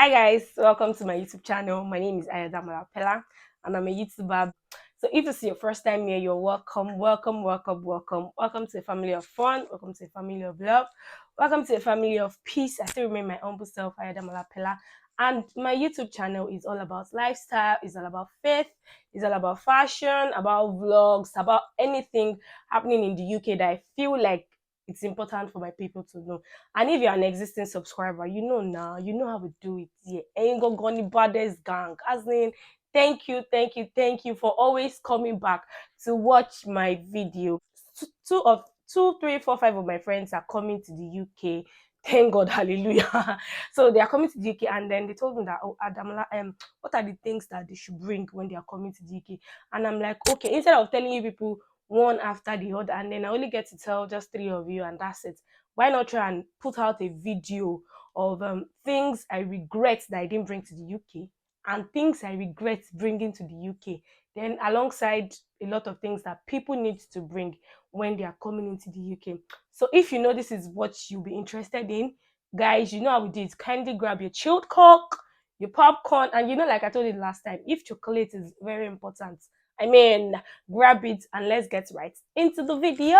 Hi guys, welcome to my YouTube channel. My name is Pella and I'm a YouTuber. So if this is your first time here, you're welcome, welcome, welcome, welcome. Welcome to a family of fun, welcome to a family of love, welcome to a family of peace. I still remain my humble self, Pella. And my YouTube channel is all about lifestyle, it's all about faith, it's all about fashion, about vlogs, about anything happening in the UK that I feel like it's important for my people to know. And if you're an existing subscriber, you know now, you know how we do it. Yeah, ain't go goni baddest gang. As in, thank you for always coming back to watch my video. Two, three, four, five of my friends are coming to the UK. Thank God, hallelujah. So they are coming to the UK, and then they told me that, oh, Adamola, what are the things that they should bring when they are coming to the UK? And I'm like, okay, instead of telling you people one after the other, and then I only get to tell just three of you, and that's it. Why not try and put out a video of things I regret that I didn't bring to the UK and things I regret bringing to the UK? Then, alongside a lot of things that people need to bring when they are coming into the UK. So, if you know this is what you'll be interested in, guys, you know how we do it. Kindly grab your chilled coke, your popcorn, and like I told you last time, if chocolate is very important, I mean, grab it and let's get right into the video.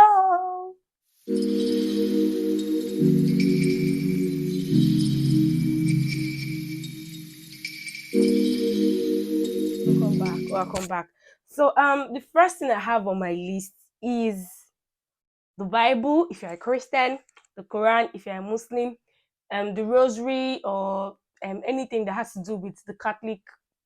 Welcome back. So the first thing I have on my list is the Bible if you're a Christian, the Quran if you're a Muslim, the rosary or anything that has to do with the Catholic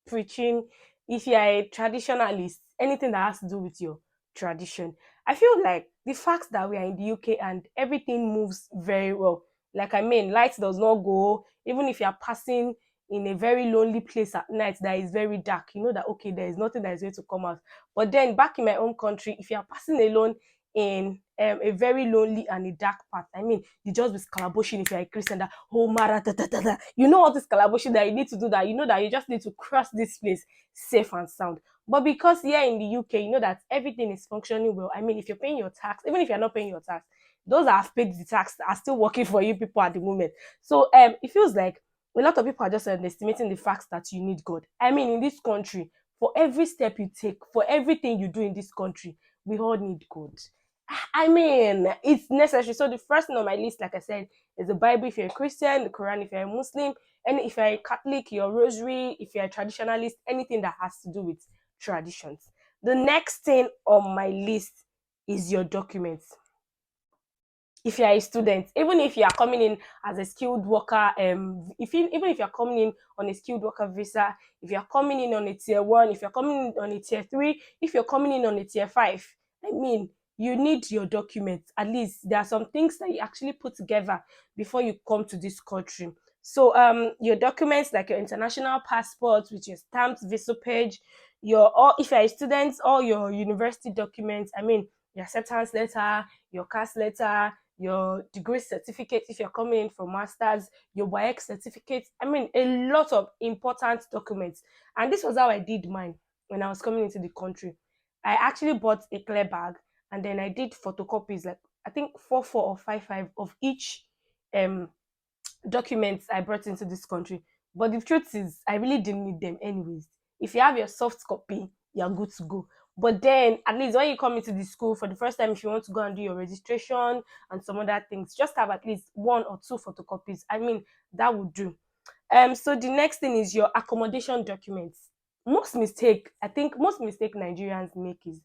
preaching. If you're a traditionalist, anything that has to do with your tradition. I feel like the fact that we are in the UK and everything moves very well. Like, I mean, light does not go, even if you're passing in a very lonely place at night that is very dark, you know that okay, there is nothing that is going to come out. But then back in my own country, if you're passing alone in a very lonely and a dark path. I mean, you just be scalabushing if you're a Christian that oh mara da, da, da, da. You know all this scalabushing that you need to do, that you know that you just need to cross this place safe and sound. But because here in the UK, you know that everything is functioning well. I mean, if you're paying your tax, even if you're not paying your tax, those that have paid the tax are still working for you people at the moment. So it feels like a lot of people are just underestimating the fact that you need God. I mean, in this country, for every step you take, for everything you do in this country, we all need God. I mean, it's necessary. So the first thing on my list, like I said, is the Bible if you're a Christian, the Quran if you're a Muslim, and if you're a Catholic, your rosary, if you're a traditionalist, anything that has to do with traditions. The next thing on my list is your documents. If you're a student, even if you are coming in as a skilled worker, even if you're coming in on a skilled worker visa, if you're coming in on a tier one, if you're coming in on a tier three, if you're coming in on a tier five, I mean, you need your documents. At least there are some things that you actually put together before you come to this country. So your documents like your international passport with your stamped visa page, or if you're a student, all your university documents, I mean your acceptance letter, your cast letter, your degree certificate if you're coming in for masters, your YX certificate. I mean, a lot of important documents. And this was how I did mine when I was coming into the country. I actually bought a clear bag and then I did photocopies, like I think four or five of each um documents I brought into this country. But the truth is, I really didn't need them anyways. If you have your soft copy, you're good to go. But then, at least when you come into the school for the first time, if you want to go and do your registration and some other things, just have at least one or two photocopies. I mean, that would do. So the next thing is your accommodation documents. I think most mistake Nigerians make is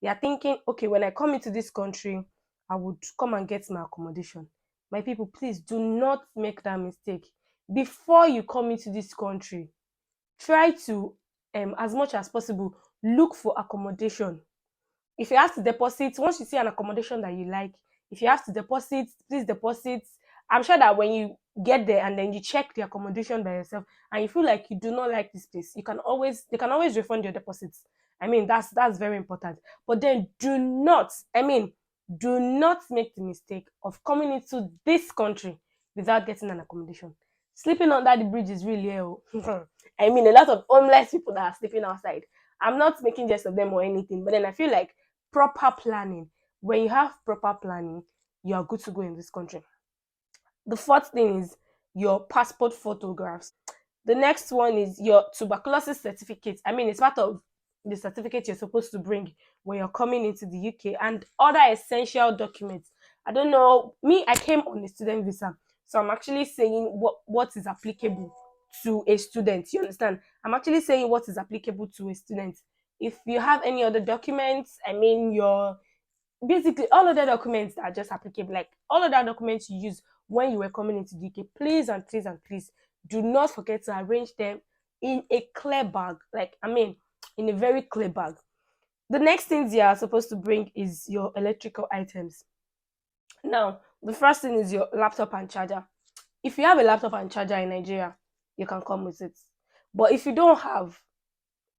they are thinking, okay, when I come into this country, I would come and get my accommodation. My people, please do not make that mistake. Before you come into this country, try to, as much as possible, look for accommodation. If you have to deposit, once you see an accommodation that you like, if you have to deposit, please deposit. I'm sure that when you get there and then you check the accommodation by yourself and you feel like you do not like this place, they can always refund your deposits. I mean, that's very important. But then do not make the mistake of coming into this country without getting an accommodation. Sleeping under the bridge is really hell. I mean, a lot of homeless people that are sleeping outside. I'm not making jest of them or anything, but then I feel like proper planning. When you have proper planning, you are good to go in this country. The fourth thing is your passport photographs. The next one is your tuberculosis certificate. I mean, it's part of the certificate you're supposed to bring when you're coming into the UK, and other essential documents. I don't know. Me, I came on a student visa, so I'm actually saying what is applicable to a student. You understand? I'm actually saying what is applicable to a student. If you have any other documents, I mean, your basically all of the documents that are just applicable, like all of the documents you use when you were coming into the UK, please and please and please do not forget to arrange them in a clear bag. Like, I mean, in a very clear bag. The next things you are supposed to bring is your electrical items. Now, the first thing is your laptop and charger. If you have a laptop and charger in Nigeria, you can come with it. But if you don't have,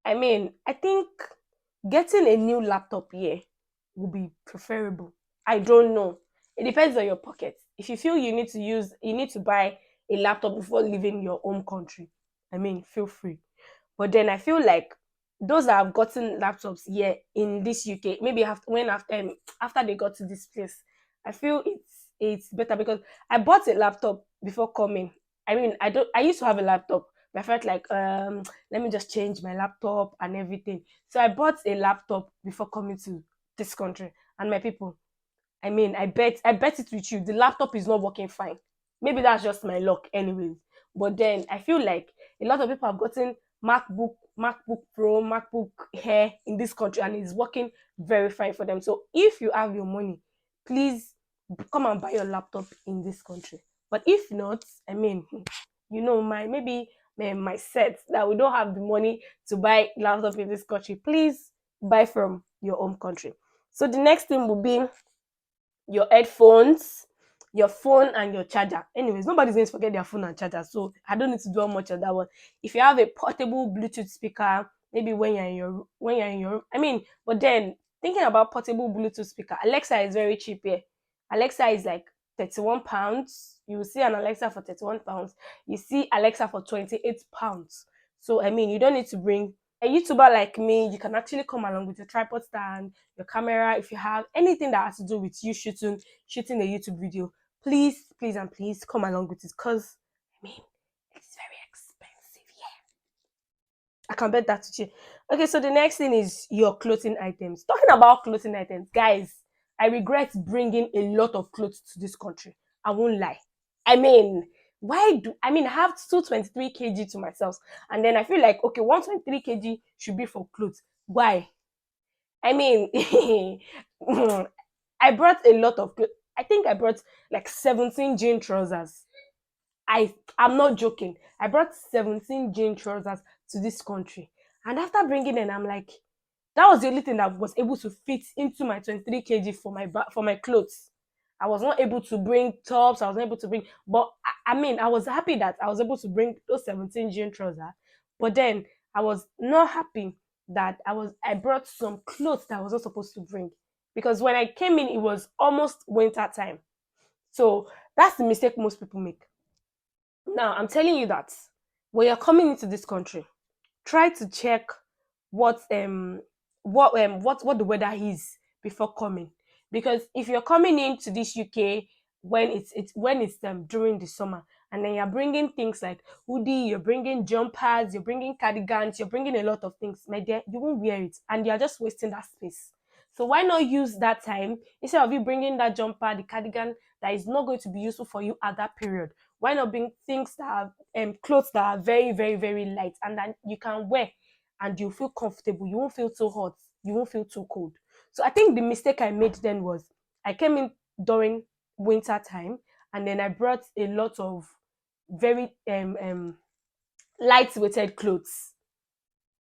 I mean, I think getting a new laptop here will be preferable. I don't know. It depends on your pocket. If you feel you need to buy a laptop before leaving your home country, I mean, feel free. But then I feel like those that have gotten laptops here in this UK, maybe after they got to this place, I feel it's better because I bought a laptop before coming. I mean, I used to have a laptop, but I felt like let me just change my laptop and everything. So I bought a laptop before coming to this country. And my people, I mean, I bet it with you. The laptop is not working fine. Maybe that's just my luck, anyways. But then I feel like a lot of people have gotten MacBook Pro, MacBook Air in this country, and it's working very fine for them. So if you have your money, please come and buy your laptop in this country. But if not, I mean, my set that we don't have the money to buy laptop in this country, please buy from your home country. So the next thing will be your headphones, your phone, and your charger. Anyways, nobody's going to forget their phone and charger, so I don't need to do much of that one. If you have a portable Bluetooth speaker, maybe when you're in your I mean, but then thinking about portable Bluetooth speaker, Alexa is very cheap here. Alexa is like £31. You will see an Alexa for £31. You see Alexa for £28. So I mean, you don't need to bring a YouTuber like me. You can actually come along with your tripod stand, your camera. If you have anything that has to do with you shooting a YouTube video, please, please, and please come along with it, because I mean, it's very expensive. Yeah, I can bet that with you. Okay, so the next thing is your clothing items. Talking about clothing items, guys, I regret bringing a lot of clothes to this country. I won't lie. I mean, I have 223 kg to myself, and then I feel like, okay, 123 kg should be for clothes. Why? I mean, I brought a lot of clothes. I think I brought like 17 jean trousers. I'm not joking. I brought 17 jean trousers to this country. And after bringing them, I'm like, that was the only thing that was able to fit into my 23 kg for my clothes. I was not able to bring tops. I was not able to bring, but I mean, I was happy that I was able to bring those 17 jean trousers. But then I was not happy that I brought some clothes that I was not supposed to bring, because when I came in, it was almost winter time. So that's the mistake most people make. Now, I'm telling you that when you're coming into this country, try to check what what the weather is before coming. Because if you're coming into this UK when it's during the summer, and then you're bringing things like hoodie, you're bringing jumpers, you're bringing cardigans, you're bringing a lot of things, my dear, you won't wear it, and you're just wasting that space. So why not use that time, instead of you bringing that jumper, the cardigan that is not going to be useful for you at that period? Why not bring things that are clothes that are very, very, very light, and that you can wear and you feel comfortable. You won't feel too hot. You won't feel too cold. So I think the mistake I made then was I came in during winter time, and then I brought a lot of very light-weighted clothes.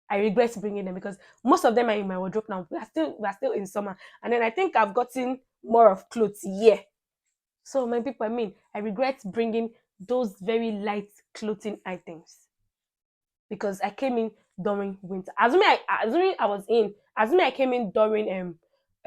I regret bringing them because most of them are in my wardrobe now. We are still in summer, and then I think I've gotten more of clothes here. So my people, I mean, I regret bringing those very light clothing items because I came in during winter. Assuming I came in during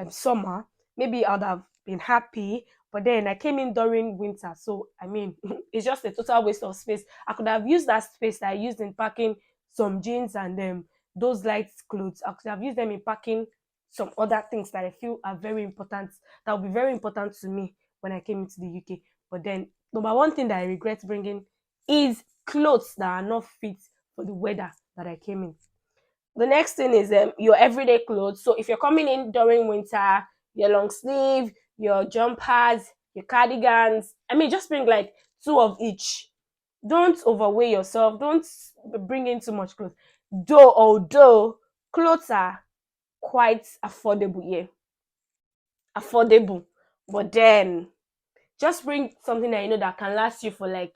summer, maybe I'd have been happy. But then I came in during winter, so I mean, it's just a total waste of space. I could have used that space that I used in packing some jeans and those light clothes. I could have used them in packing some other things that I feel are very important. That will be very important to me when I came into the UK. But then, number one thing that I regret bringing is clothes that are not fit for the weather that I came in. The next thing is your everyday clothes. So if you're coming in during winter, your long sleeve, your jumpers, your cardigans. I mean, just bring like two of each. Don't overweigh yourself. Don't bring in too much clothes. Although clothes are quite affordable, yeah, affordable, but then just bring something that you know that can last you for like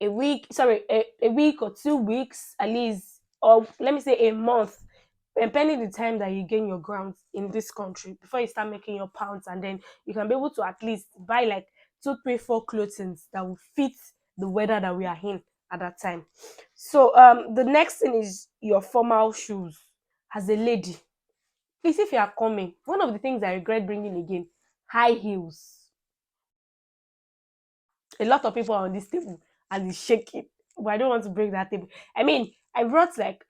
a week, sorry, a week or 2 weeks at least, or let me say a month, depending the time that you gain your grounds in this country before you start making your pounds, and then you can be able to at least buy like two, three, four clothings that will fit the weather that we are in at that time. So the next thing is your formal shoes. As a lady, please, if you are coming, one of the things I regret bringing again, high heels. A lot of people are on this table and it's shaking, but I don't want to break that table. I mean, I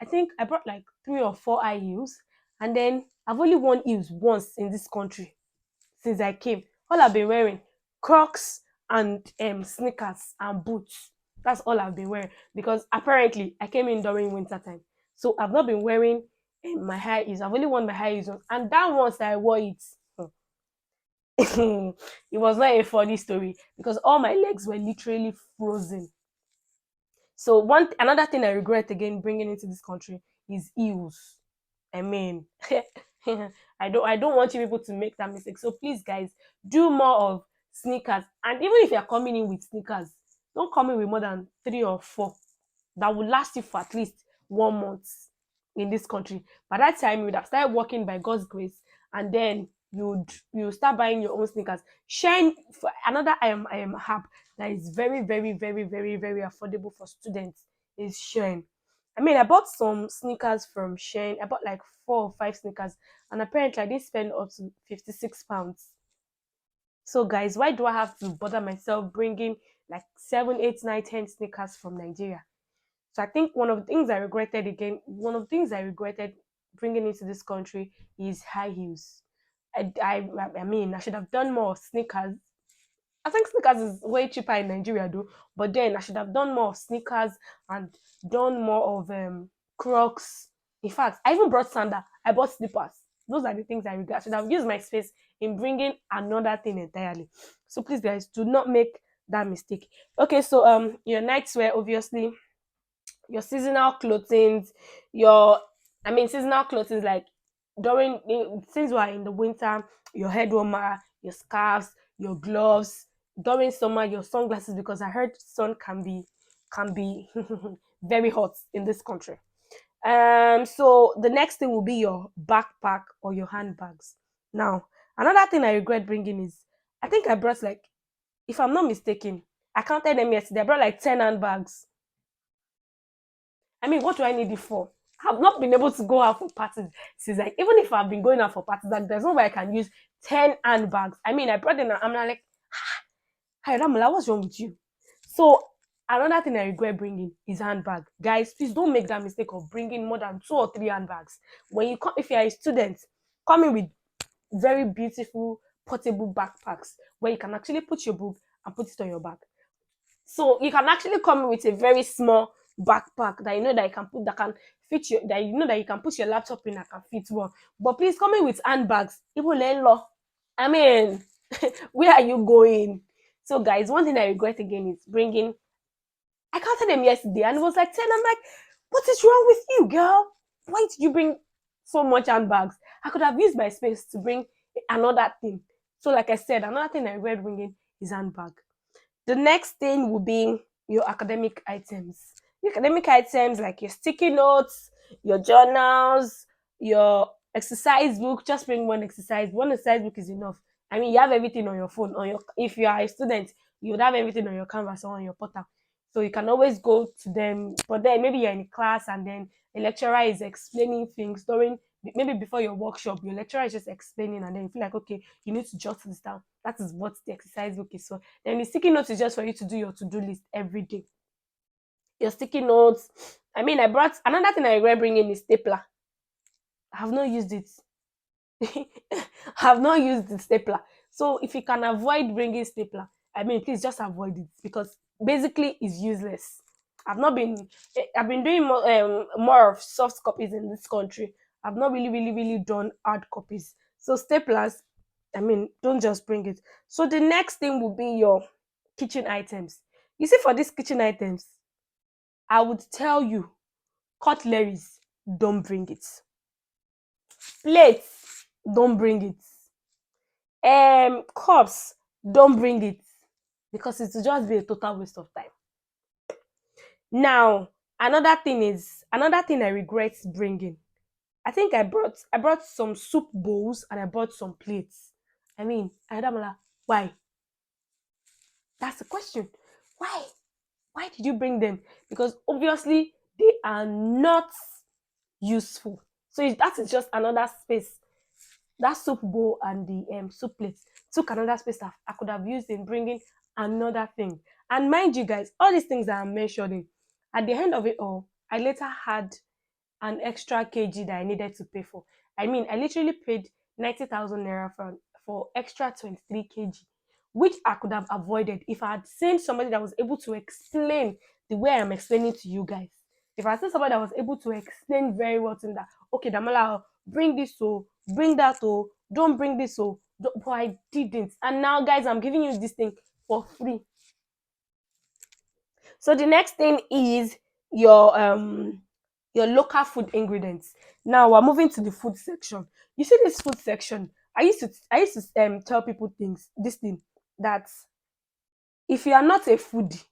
think I brought like three or four high heels, and then I've only worn heels once in this country since I came. All I've been wearing Crocs and sneakers and boots. That's all I've been wearing because apparently I came in during winter time, so I've not been wearing my high heels. I've only worn my high heels once, and that once that I wore it. It was not a funny story because all my legs were literally frozen. So another thing I regret again bringing into this country is heels. I mean, I don't want you people to make that mistake. So please, guys, do more of sneakers. And even if you're coming in with sneakers, don't come in with more than three or four that will last you for at least 1 month in this country. By that time, you would have started working by God's grace, and then you start buying your own sneakers. Shine for another I am app that is very, very, very, very, very affordable for students is Shine. I mean, I bought some sneakers from Shine. I bought like 4 or 5 sneakers, and apparently I did spend up to £56. So, guys, why do I have to bother myself bringing like 7, 8, 9, 10 sneakers from Nigeria? So I think one of the things I regretted bringing into this country is high heels. I mean, I should have done more of sneakers. I think sneakers is way cheaper in Nigeria, though. But then I should have done more of sneakers and done more of Crocs. In fact, I even brought sandal. I bought slippers. Those are the things I regret. I should have used my space in bringing another thing entirely. So please, guys, do not make that mistake. Okay, so your nightwear, obviously your seasonal clothing, your I mean seasonal clothing like since we're in the winter, your head warmer, your scarves, your gloves, during summer, your sunglasses because I heard sun can be very hot in this country. So the next thing will be your backpack or your handbags. Now, another thing I regret bringing is I think I brought like, if I'm not mistaken, I counted them yesterday. I brought like 10 handbags. I mean, what do I need it for? I've not been able to go out for parties since like even if I've been going out for parties, like there's no way I can use 10 handbags. I mean, I brought them. I'm like, hi Ramala, what's wrong with you? So another thing I regret bringing is handbag. Guys, please don't make that mistake of bringing more than 2 or 3 handbags. When you come, if you're a student, come in with very beautiful portable backpacks where you can actually put your book and put it on your back. So you can actually come with a very small backpack that you know that you can put that can fit your that you know that you can put your laptop in that can fit well. But please come in with handbags. Even law. I mean, where are you going? So guys, one thing I regret again is bringing. I counted them yesterday and it was like 10. I'm like, what is wrong with you, girl? Why did you bring so much handbags? I could have used my space to bring another thing. So like I said, another thing I regret bringing is handbag. The next thing will be your academic items. Your academic items like your sticky notes, your journals, your exercise book. Just bring one exercise. One exercise book is enough. I mean, you have everything on your phone. If you are a student, you would have everything on your canvas or on your portal. So you can always go to them. But then maybe you're in class and then the lecturer is explaining things during maybe before your workshop. Your lecturer is just explaining, and then you feel like okay, you need to jot this down. That is what the exercise book is for. Then the sticky notes is just for you to do your to-do list every day. Your sticky notes. I mean, I brought another thing I regret bringing is stapler. I have not used it. I have not used the stapler. So if you can avoid bringing stapler, I mean, please just avoid it because basically it's useless. I've not been. I've been doing more of soft copies in this country. I've not really done hard copies. So staplers, I mean, don't just bring it. So the next thing will be your kitchen items. You see, for these kitchen items, I would tell you cutleries, don't bring it. Plates, don't bring it. Cups, don't bring it because it will just be a total waste of time. Now, another thing I regret bringing. I think I brought some soup bowls and I brought some plates. I mean, Adamala, why? That's the question. Why? Why did you bring them? Because obviously they are not useful. So that is just another space. That soup bowl and the soup plates took another space that I could have used in bringing another thing. And mind you guys, all these things that I'm mentioning, at the end of it all, I later had an extra kg that I needed to pay for. I mean, I literally paid 90,000 naira for extra 23 kg, which I could have avoided if I had seen somebody that was able to explain the way I'm explaining to you guys. If I seen somebody that was able to explain very well to me that, okay, Damala, bring this, so bring that, oh, don't bring this, so, but I didn't. And now, guys, I'm giving you this thing for free. So the next thing is your your local food ingredients. Now we're moving to the food section. You see this food section. I used to tell people this thing that if you are not a foodie,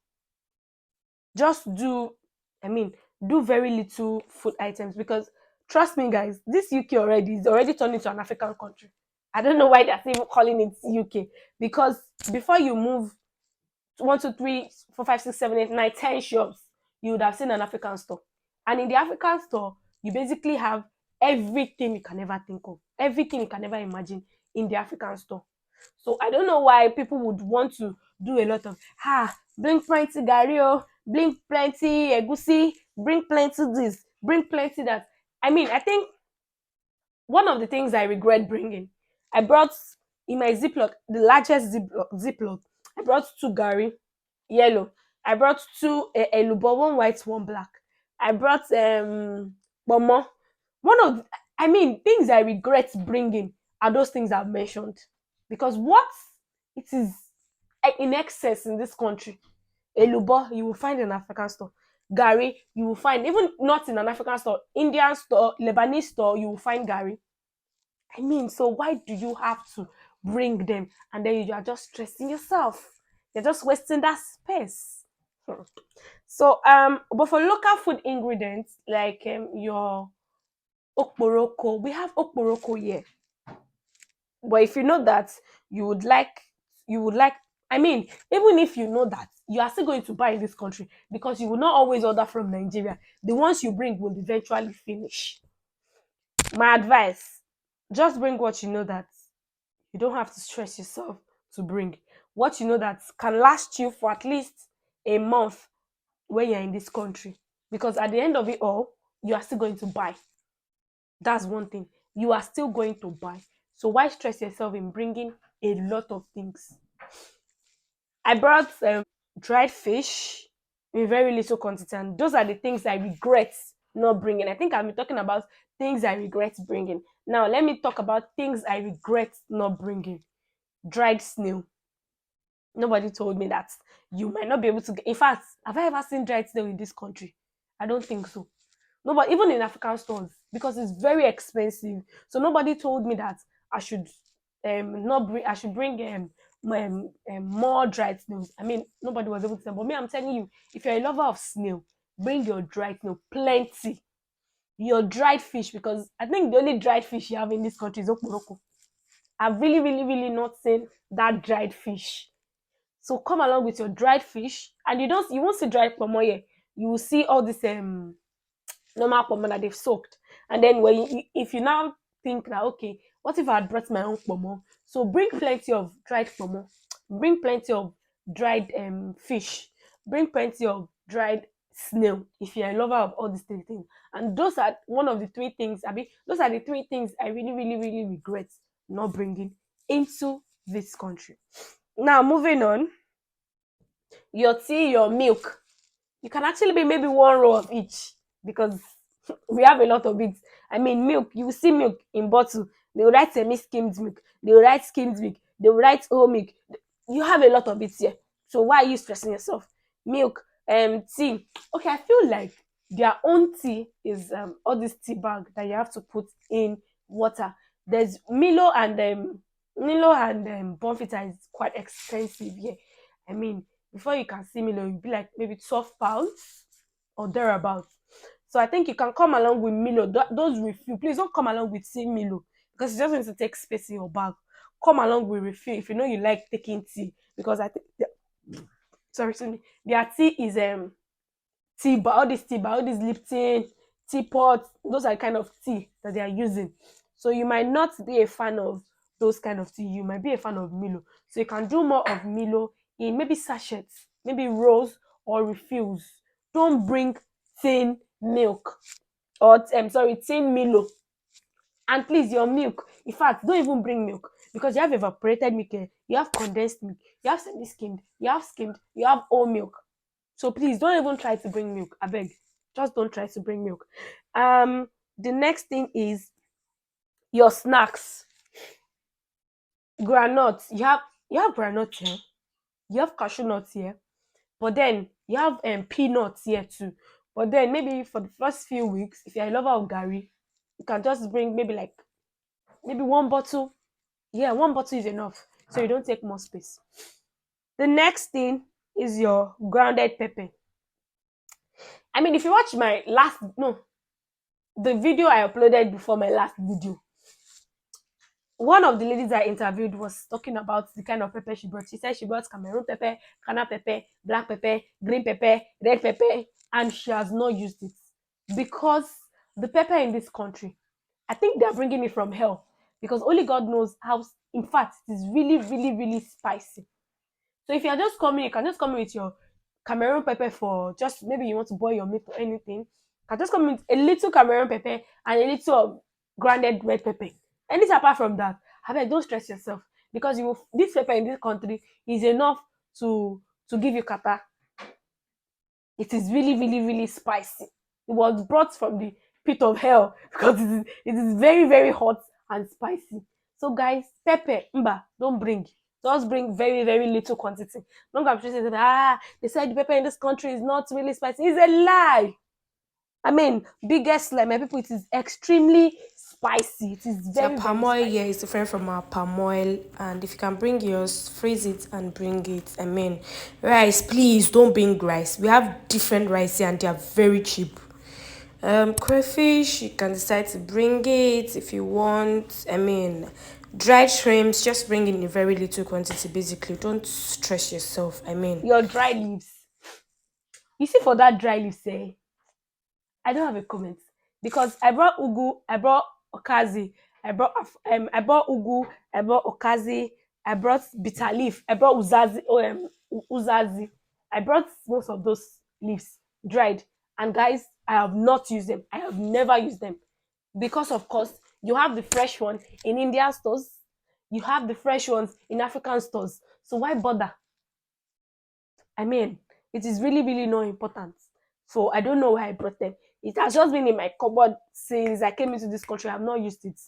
just do I mean do very little food items because trust me guys, this UK already is already turned into an African country. I don't know why they're still calling it UK because before you move 1, 2, 3, 4, 5, 6, 7, 8, 9, 10 shops, you would have seen an African store. And in the African store, you basically have everything you can ever think of, everything you can ever imagine in the African store. So I don't know why people would want to do a lot of bring plenty gario, bring plenty egusi, bring plenty this, bring plenty that. I mean, I think one of the things I regret bringing, I brought in my Ziploc, the largest Ziploc, I brought two gari, yellow. I brought two elubo, one white, one black. I brought bomo. One of, I mean, things I regret bringing are those things I've mentioned, because what it is in excess in this country. Elubo you will find in an African store. Gari you will find even not in an African store, Indian store, Lebanese store you will find gari. I mean, so why do you have to bring them and then you are just stressing yourself? You're just wasting that space. Hmm. So, but for local food ingredients like your okporoko, we have okporoko here. But if you know that you would like, you would like, I mean, even if you know that, you are still going to buy in this country because you will not always order from Nigeria. The ones you bring will eventually finish. My advice: just bring what you know that you don't have to stress yourself to bring. What you know that can last you for at least a month when you're in this country. Because at the end of it all, you are still going to buy. That's one thing. You are still going to buy. So why stress yourself in bringing a lot of things? I brought dried fish in very little quantity, and those are the things I regret not bringing. I think I've been talking about things I regret bringing. Now let me talk about things I regret not bringing. Dried snail. Nobody told me that you might not be able to get. In fact, have I ever seen dried snail in this country? I don't think so. Nobody, even in African stores, because it's very expensive. So nobody told me that I should not bring. I should bring more dried snails. I mean, nobody was able to tell. But me, I'm telling you, if you're a lover of snail, bring your dried snail, plenty. Your dried fish, because I think the only dried fish you have in this country is okporoko. I've really not seen that dried fish. So come along with your dried fish, and you won't see dried pomo here. You will see all this normal pomo that they've soaked. And then if you now think that, okay, what if I had brought my own pomo? So bring plenty of dried pomo, bring plenty of dried fish, bring plenty of dried snail if you're a lover of all these three things. And those are one of the three things. I mean, those are the three things I really regret not bringing into this country. Now moving on, your tea, your milk. You can actually be maybe one row of each because we have a lot of it. I mean, milk, you will see milk in bottle. They will write semi-skimmed milk. They will write skimmed milk. They will write whole milk. You have a lot of it here. So why are you stressing yourself? Milk, tea. Okay, I feel like their own tea is all this tea bag that you have to put in water. There's Milo and Bonfita is quite expensive here. I mean, before you can see Milo, you'll be like maybe 12 pounds or thereabouts. So I think you can come along with Milo. Those refill, please don't come along with tea Milo because it's just going to take space in your bag. Come along with refill if you know you like taking tea because I think sorry, excuse me, their tea is tea bar, all this Lipton, teapot, those are the kind of tea that they are using. So you might not be a fan of those kind of tea. You might be a fan of Milo. So you can do more of Milo in maybe sachets, maybe rolls or refills. Don't bring thin milk or tin Milo. And please, your milk, in fact, don't even bring milk because you have evaporated milk, you have condensed milk, you have semi-skimmed, you have whole milk. So please don't even try to bring milk. I beg. Just don't try to bring milk. The next thing is your snacks. Granuts. You have granuts here. You have cashew nuts here. But then you have peanuts here too. But then maybe for the first few weeks, if you're a lover of Gary, you can just bring maybe one bottle. Yeah, one bottle is enough. So you don't take more space. The next thing is your grounded pepper. I mean, if you watch my last no, the video I uploaded before my last video, one of the ladies I interviewed was talking about the kind of pepper she brought. She said she brought Cameroon pepper, Ghana pepper, black pepper, green pepper, red pepper, and she has not used it because the pepper in this country, I think they are bringing it from hell because only God knows how. In fact, it is really, really, really spicy. So if you're just coming, you can just come in with your Cameroon pepper for just maybe you want to boil your meat or anything. You can just come in with a little Cameroon pepper and a little of grounded red pepper. Anything apart from that, I beg, don't stress yourself because this pepper in this country is enough to give you kata. It is really, really, really spicy. It was brought from the pit of hell because it is very, very hot and spicy. So guys, pepper, don't bring. Just bring very, very little quantity. Don't go and they said the pepper in this country is not really spicy. It's a lie. I mean, biggest lie, my people, it is extremely spicy. It is Their very, very palm oil spicy. here is different from our palm oil, and if you can bring yours, freeze it and bring it. I mean, rice, please don't bring rice. We have different rice here, and they are very cheap. Crayfish, you can decide to bring it if you want. I mean, dried shrimps, just bring in a very little quantity. Basically, don't stress yourself. I mean, Your dry leaves. You see, for that dry leaves, say, I don't have a comment because I brought ugu, I brought okazi, I brought ugu, I brought okazi, I brought bitter leaf, I brought uzazi. I brought most of those leaves dried, and guys, I have not used them. I have never used them because, of course, you have the fresh one in Indian stores, you have the fresh ones in African stores. So why bother? I mean, it is really, really not important. So I don't know why I brought them. It has just been in my cupboard since I came into this country. I have not used it.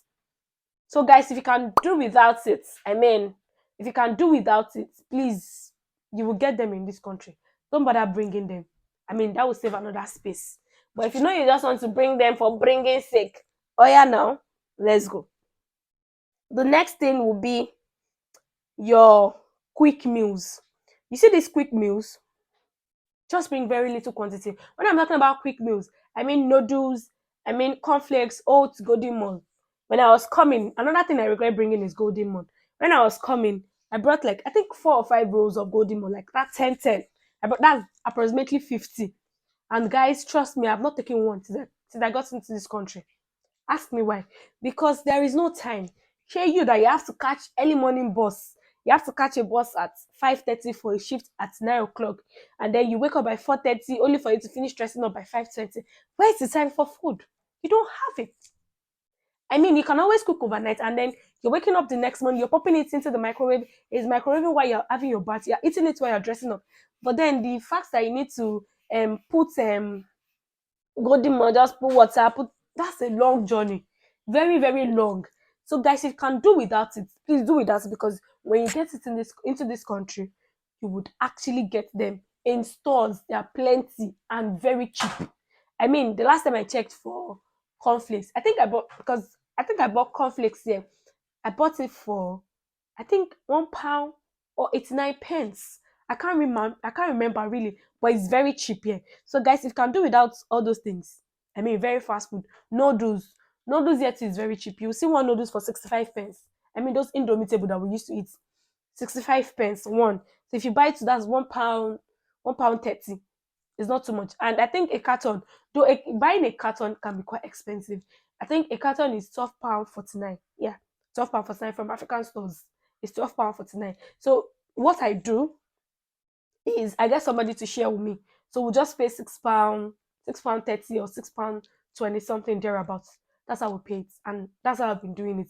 So guys, if you can do without it, I mean, if you can do without it, please, you will get them in this country. Don't bother bringing them. I mean, that will save another space. But if you know you just want to bring them for bringing sake, oh yeah, now let's go. The next thing will be your quick meals. You see these quick meals? Just bring very little quantity. When I'm talking about quick meals, I mean noodles, I mean cornflakes, oats, golden morn. When I was coming, another thing I regret bringing is golden morn. When I was coming, I brought like I think 4 or 5 rolls of golden morn, like that 10. I brought that's approximately 50. And guys, trust me, I've not taken one since I got into this country. Ask me why. Because there is no time. Share you that you have to catch early morning bus. You have to catch a bus at 5:30 for a shift at 9 o'clock. And then you wake up by 4:30 only for you to finish dressing up by 5:20. Where is the time for food? You don't have it. I mean, you can always cook overnight and then you're waking up the next morning, you're popping it into the microwave. It's microwaving while you're having your bath. You're eating it while you're dressing up. But then the fact that you need to put golden mud, just put water, put that's a long journey. Very, very long. So guys, if you can do without it, please do without it because when you get it in this into this country, you would actually get them in stores. There are plenty and very cheap. I mean, the last time I checked for cornflakes, I think I bought cornflakes here. I bought it for I think £1 or 89 pence. I can't remember really, but it's very cheap here. So guys, if you can do without all those things, I mean very fast food, noodles. Noodles yet is very cheap. You see one noodles for 65 pence. I mean those indomitable that we used to eat. 65 pence one. So if you buy two, that's £1, £1 30. It's not too much. And I think a carton, buying a carton can be quite expensive. I think a carton is £12 49. Yeah, £12 49 from African stores. It's £12 49. So what I do is I get somebody to share with me. So we'll just pay £6, £6 30 or £6 20 something thereabouts. That's how we pay it, and that's how I've been doing it.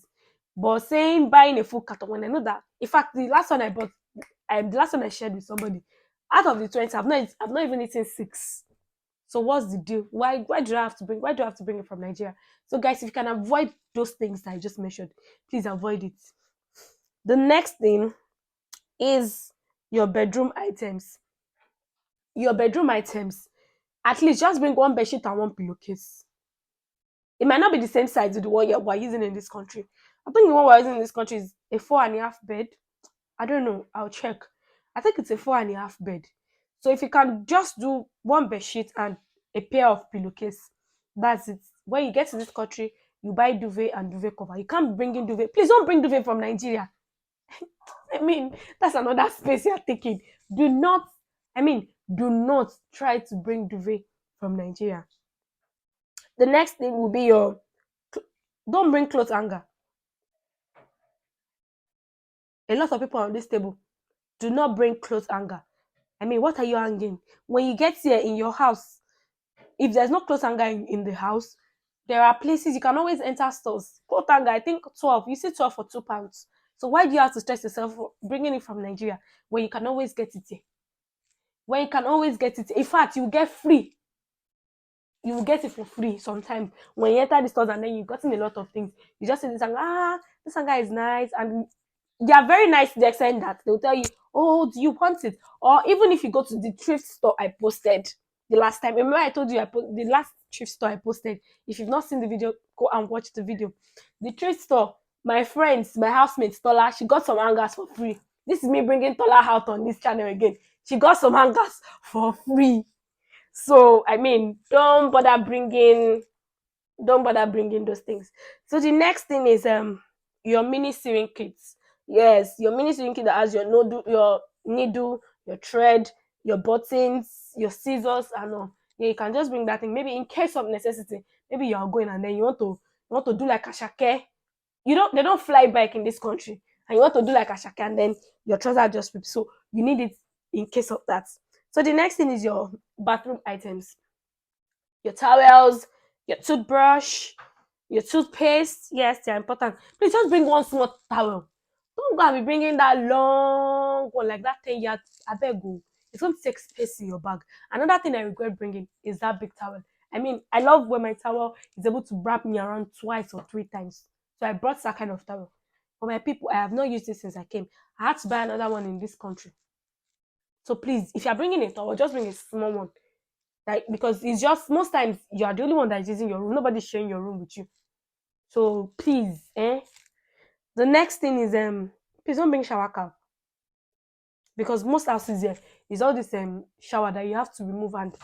But saying buying a full carton when I know that, in fact, the last one I shared with somebody, out of the 20, I've not even eaten six. So what's the deal? Why do I have to bring it from Nigeria? So guys, if you can avoid those things that I just mentioned, please avoid it. The next thing is your bedroom items. Your bedroom items. At least just bring one bedsheet and one pillowcase. It might not be the same size with the one we're using in this country. I think the one we're using in this country is a 4.5 bed. I don't know. I'll check. I think it's a 4.5 bed. So if you can just do one bed sheet and a pair of pillowcase, that's it. When you get to this country, you buy duvet and duvet cover. You can't bring in duvet. Please don't bring duvet from Nigeria. I mean, that's another space you're taking. Do not, do not try to bring duvet from Nigeria. The next thing will be don't bring clothes hanger. A lot of people on this table do not bring clothes hanger. I mean, what are you hanging? When you get here in your house, if there's no clothes hanger in the house, there are places you can always enter stores. Clothes hanger, I think 12. You see 12 for £2. So why do you have to stress yourself for bringing it from Nigeria when you can always get it here? When you can always get it, in fact, you get free. You will get it for free sometimes when you enter the stores and then you've gotten a lot of things. You just see this hanger, this hanger is nice, and they are very nice to the extent that they'll tell you, oh, do you want it? Or even if you go to the thrift store I posted the last time, remember I told you the last thrift store I posted. If you've not seen the video, go and watch the video. The thrift store, my friends, my housemate Tola, she got some hangers for free. This is me bringing Tola out on this channel again. She got some hangers for free. So I mean, don't bother bringing those things. So the next thing is your mini sewing kits. Yes, your mini sewing kit that has your needle, your thread, your buttons, your scissors, and all. Yeah, you can just bring that thing. Maybe in case of necessity, maybe you are going and then you want to do like a shake. They don't fly bike in this country, and you want to do like a shake, and then your trouser just rips. So you need it in case of that. So the next thing is your bathroom items, your towels, your toothbrush, your toothpaste. Yes, they're important. Please just bring one small towel. Don't go and be bringing that long one like that 10 yards. I beg you. It's going to take space in your bag. Another thing I regret bringing is that big towel. I mean, I love when my towel is able to wrap me around twice or three times. So I brought that kind of towel. For my people, I have not used it since I came. I had to buy another one in this country. So please, if you're bringing a towel, just bring a small one. Like, because it's just most times you are the only one that is using your room. Nobody's sharing your room with you. So please, The next thing is please don't bring shower cap, because most houses here is all this shower that you have to remove and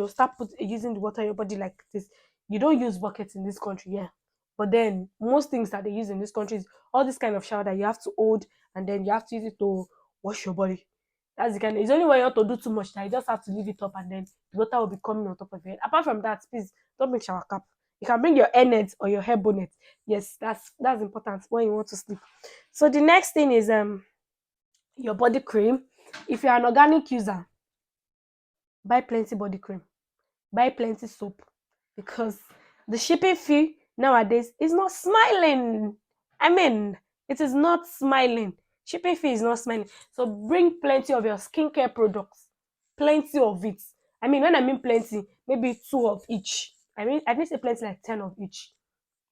start using the water in your body like this. You don't use buckets in this country, yeah. But then most things that they use in this country is all this kind of shower that you have to hold and then you have to use it to wash your body. That's the kind of, it's only when you want to do too much that you just have to leave it up and then the water will be coming on top of your head. Apart from that, please don't bring shower cap. You can bring your hair net or your hair bonnet. Yes, that's important when you want to sleep. So the next thing is your body cream. If you're an organic user, buy plenty body cream, buy plenty soap, because the shipping fee nowadays is not smiling. I mean, it is not smiling. Shipping fee is not smiling. So bring plenty of your skincare products, plenty of it, I mean, when I mean plenty, maybe two of each. I mean, I didn't say plenty like 10 of each.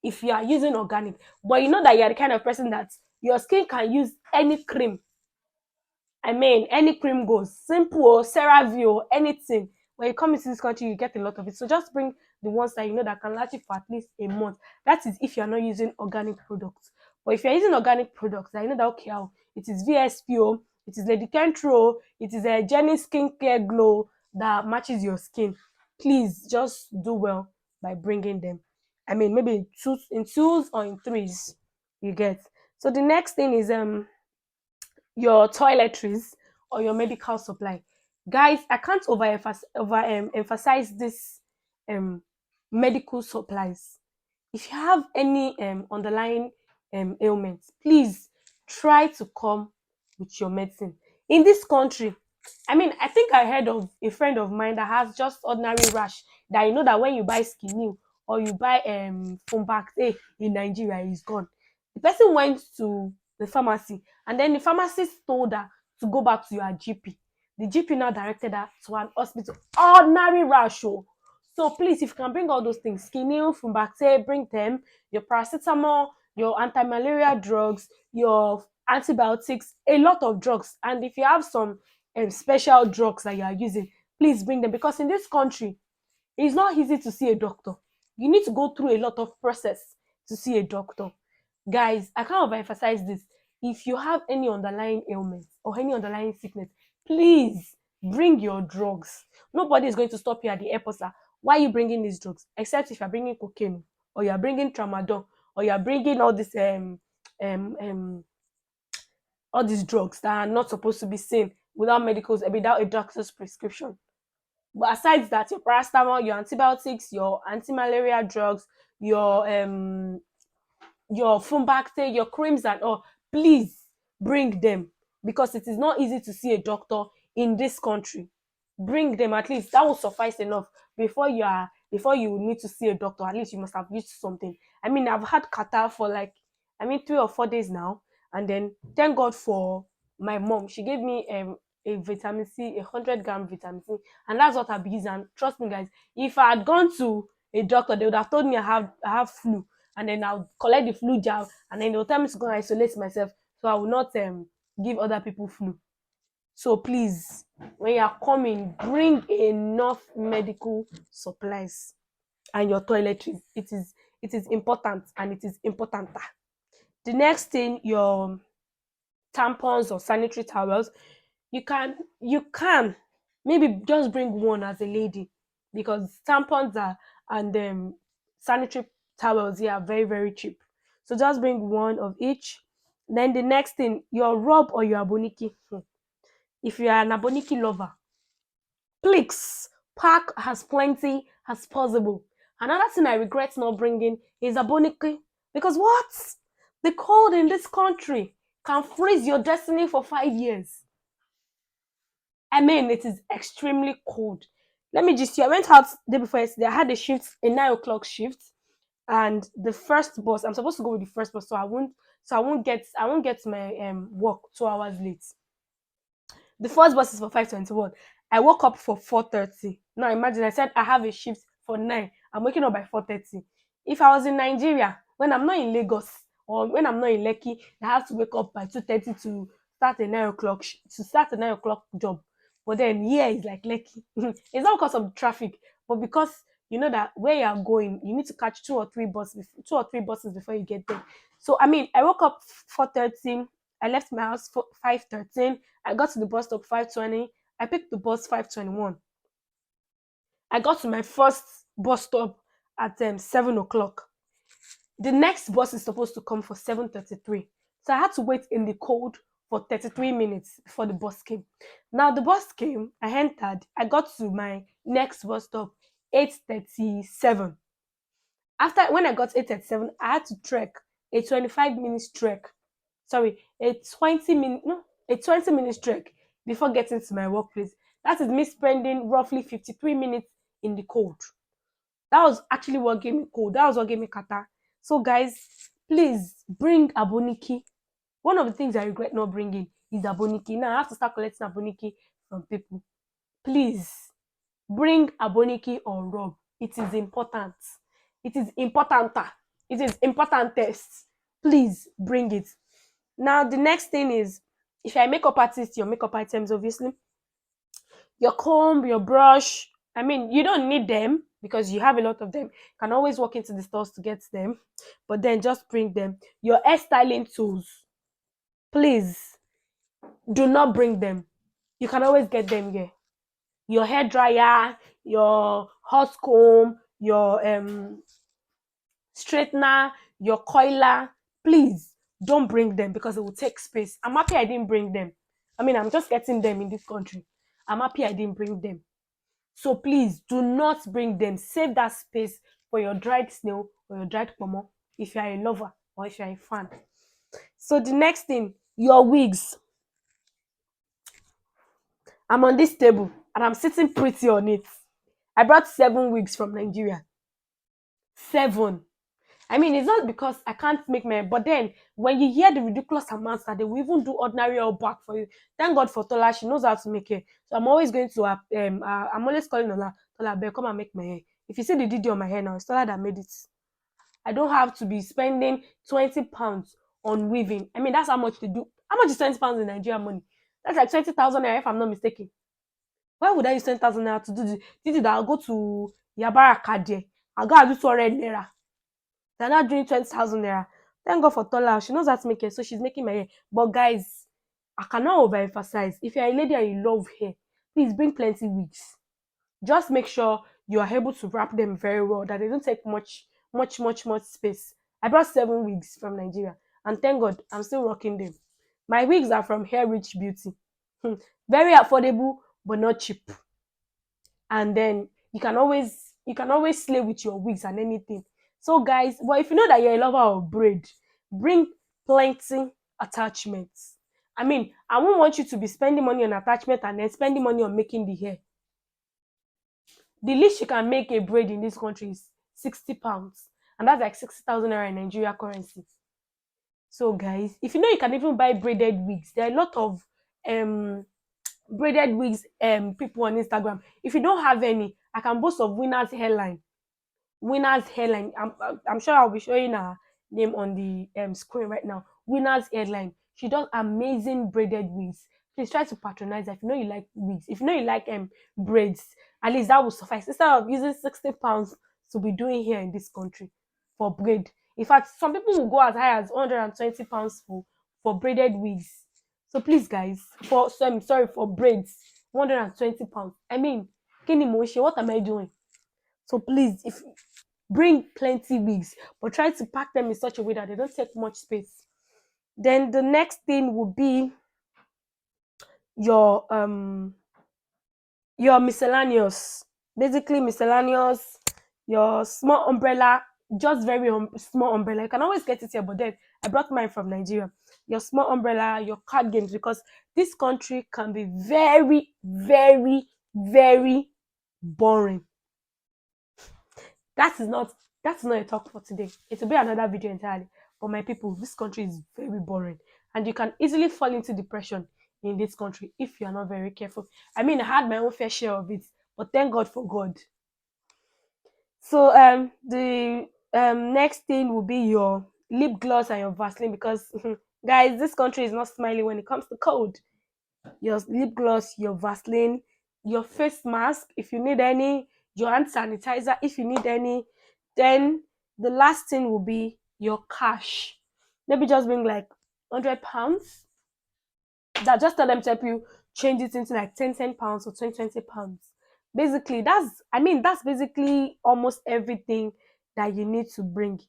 If you are using organic, but you know that you are the kind of person that your skin can use any cream. I mean, any cream goes. Simple or CeraVe or anything. When you come into this country, you get a lot of it. So just bring the ones that you know that can last you for at least a month. That is if you're not using organic products. But if you're using organic products, I know that okay, it is VSPO, it is Lady Kentro, it is a Jenny Skincare Glow that matches your skin. Please just do well by bringing them. I mean, maybe in twos or in threes. You get. So the next thing is your toiletries or your medical supply. Guys, I can't emphasize this um medical supplies. If you have any underlying ailments, please try to come with your medicine. In this country, I mean, I think I heard of a friend of mine that has just ordinary rash that you know that when you buy skin or you buy Fumbacte in Nigeria, is gone. The person went to the pharmacy and then the pharmacist told her to go back to your GP. The GP now directed her to an hospital. Ordinary rash, oh. So please, if you can bring all those things, Skinil, Fumbacte, bring them, your paracetamol, your anti-malaria drugs, your antibiotics, a lot of drugs. And if you have some special drugs that you are using, please bring them because in this country, it's not easy to see a doctor. You need to go through a lot of process to see a doctor. Guys, I can't overemphasize this. If you have any underlying ailment or any underlying sickness, please bring your drugs. Nobody is going to stop you at the airport, sir. Why are you bringing these drugs? Except if you're bringing cocaine or you're bringing tramadol or you're bringing um, um, all these drugs that are not supposed to be seen without a doctor's prescription. But aside that, your paracetamol, your antibiotics, your anti-malaria drugs, your Fumbacte, your creams and all, please bring them because it is not easy to see a doctor in this country. Bring them at least. That will suffice enough before you need to see a doctor. At least you must have used something. I mean, I've had catarrh for like 3 or 4 days now, and then thank God for my mom. She gave me a vitamin C, 100 gram vitamin C, and that's what I've been using. And trust me, guys, if I had gone to a doctor, they would have told me I have flu, and then I'll collect the flu jab, and then they'll tell me to go and isolate myself, so I will not give other people flu. So please, when you are coming, bring enough medical supplies and your toiletries. It is important and it is important. The next thing, your tampons or sanitary towels, you can maybe just bring one as a lady because tampons are and sanitary towels here are very very cheap. So just bring one of each. Then the next thing, your rub or your aboniki. If you are an aboniki lover, please pack as plenty as possible. Another thing I regret not bringing is aboniki because what? The cold in this country can freeze your destiny for 5 years. I mean, it is extremely cold. Let me just see. I went out the day before yesterday. I had a 9 o'clock shift, and the first bus. I'm supposed to go with the first bus, so I won't get to my work 2 hours late. The first bus is for 5:21. I woke up for 4:30. Now imagine I said I have a shift for 9. I'm waking up by 4:30. If I was in Nigeria, when I'm not in Lagos or when I'm not in Lekki, I have to wake up by 2:30 to start a 9 o'clock job. But then here is like Lekki. It's not because of traffic, but because you know that where you are going, you need to catch two or three buses before you get there. So I mean, I woke up 4:30. I left my house for 5:13. I got to the bus stop 5:20. I picked the bus 5:21. I got to my first bus stop at 7 o'clock. The next bus is supposed to come for 7:33. So I had to wait in the cold for 33 minutes before the bus came. Now the bus came, I entered, I got to my next bus stop 8:37. After when I got 8:37, I had to trek a 25 minutes trek. Sorry, a 20 minutes trek before getting to my workplace. That is me spending roughly 53 minutes in the cold. That was actually what gave me cold. That was what gave me kata. So guys, please bring aboniki. One of the things I regret not bringing is aboniki. Now I have to start collecting aboniki from people. Please bring aboniki or rub. It is important. It is importanter. It is importantest. Please bring it. Now the next thing is, if you're a makeup artist, your makeup items obviously, your comb, your brush. I mean, you don't need them because you have a lot of them. You can always walk into the stores to get them, but then just bring them. Your hair styling tools, please do not bring them. You can always get them here. Your hair dryer, your hot comb, your straightener, your coiler, please don't bring them because it will take space. I'm happy I didn't bring them. I mean, I'm just getting them in this country. I'm happy I didn't bring them. So please do not bring them. Save that space for your dried snail or your dried pomo if you are a lover or if you are a fan. So the next thing, your wigs. I'm on this table and I'm sitting pretty on it. I brought 7 wigs from Nigeria. 7. I mean, it's not because I can't make my, but then when you hear the ridiculous amounts that they will even do ordinary or back for you, thank God for Tola, she knows how to make it. So I'm always going to, I'm always calling Tola, Tola, babe, come and make my hair. If you see the DD on my hair now, it's Tola that made it. I don't have to be spending £20 on weaving. I mean, that's how much they do. How much is £20 in Nigerian money? That's like 20,000 naira if I'm not mistaken. Why would I use 10,000 naira to do the DD that I'll go to Yabara Kade? I'll go and do 200 naira. They're not doing 20,000 naira. Thank God for Tola. She knows how to make it, so she's making my hair. But guys, I cannot overemphasize. If you're a lady and you love hair, please bring plenty wigs. Just make sure you are able to wrap them very well, that they don't take much space. I brought 7 wigs from Nigeria, and thank God I'm still rocking them. My wigs are from Hair Rich Beauty. Very affordable, but not cheap. And then you can always slay with your wigs and anything. So guys, but if you know that you're a lover of braid, bring plenty attachments. I mean, I won't want you to be spending money on attachment and then spending money on making the hair. The least you can make a braid in this country is £60, and that's like 60,000 naira in Nigeria currency. So guys, if you know you can even buy braided wigs, there are a lot of um braided wigs people on Instagram. If you don't have any, I can boast of Winner's Hairline. Winner's Hairline. I'm sure I'll be showing her name on the screen right now. Winner's Hairline. She does amazing braided wigs. Please try to patronize her if you know you like wigs. If you know you like braids, at least that will suffice. Instead of using £60 to be doing here in this country for braid. In fact, some people will go as high as £120 for braided wigs. So please, guys, I'm sorry, for braids, £120. I mean, Kenny Moshe, what am I doing? So please, if bring plenty wigs, but try to pack them in such a way that they don't take much space. Then the next thing will be your miscellaneous, basically miscellaneous, your small umbrella, just very small umbrella. You can always get it here, but then I brought mine from Nigeria. Your small umbrella, your card games, because this country can be very, very, very boring. That is not a talk for today. It will be another video entirely. But my people, this country is very boring, and you can easily fall into depression in this country if you are not very careful. I mean, I had my own fair share of it, but thank God for God. So the next thing will be your lip gloss and your Vaseline, because guys, this country is not smiling when it comes to cold. Your lip gloss, your Vaseline, your face mask if you need any, your hand sanitizer if you need any. Then the last thing will be your cash. Maybe just bring like £100. That just tell them to help you change it into like £10 or £20. Basically, that's basically almost everything that you need to bring.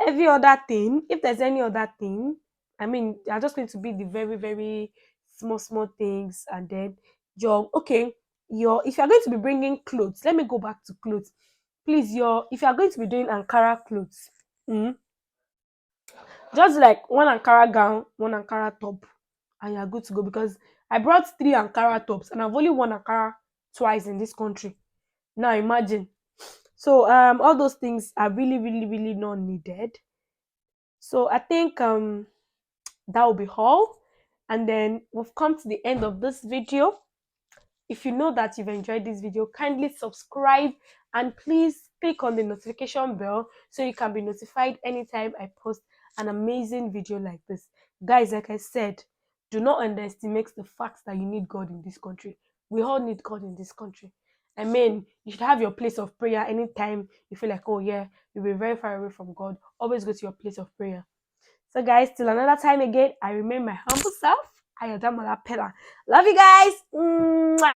Every other thing, if there's any other thing, I mean, they're just going to be the very, very small things. And then your if you're going to be bringing clothes, let me go back to clothes. Please, your if you're going to be doing Ankara clothes, mm, just like one Ankara gown, one Ankara top, and you're good to go, because I brought 3 Ankara tops and I've only worn Ankara twice in this country. Now imagine. So all those things are really, really, really not needed. So I think that will be all. And then we've come to the end of this video. If you know that you've enjoyed this video, kindly subscribe and please click on the notification bell so you can be notified anytime I post an amazing video like this. Guys, like I said, do not underestimate the fact that you need God in this country. We all need God in this country. I mean, you should have your place of prayer anytime you feel like, oh yeah, you'll be very far away from God. Always go to your place of prayer. So, guys, till another time again, I remain my humble self. Ayodamala Pella. Love you guys. Mwah.